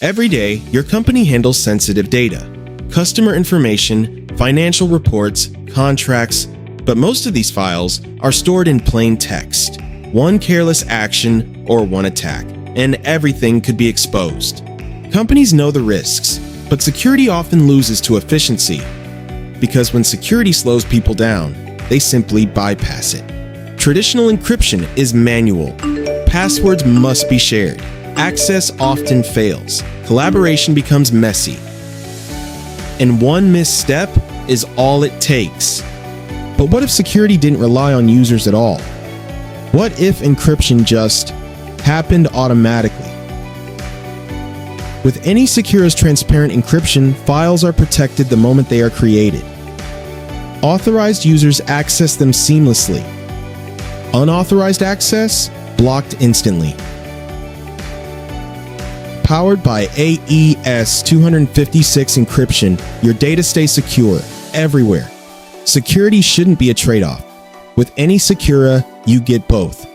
Every day, your company handles sensitive data, customer information, financial reports, contracts, but most of these files are stored in plain text. One careless action or one attack, and everything could be exposed. Companies know the risks, but security often loses to efficiency, because when security slows people down, they simply bypass it. Traditional encryption is manual. Passwords must be shared. Access often fails. Collaboration becomes messy. And one misstep is all it takes. But what if security didn't rely on users at all? What if encryption just happened automatically? With any secure as transparent encryption, files are protected the moment they are created. Authorized users access them seamlessly. Unauthorized access blocked instantly. Powered by AES 256 encryption, your data stays secure everywhere. Security shouldn't be a trade-off. With any Secura, you get both.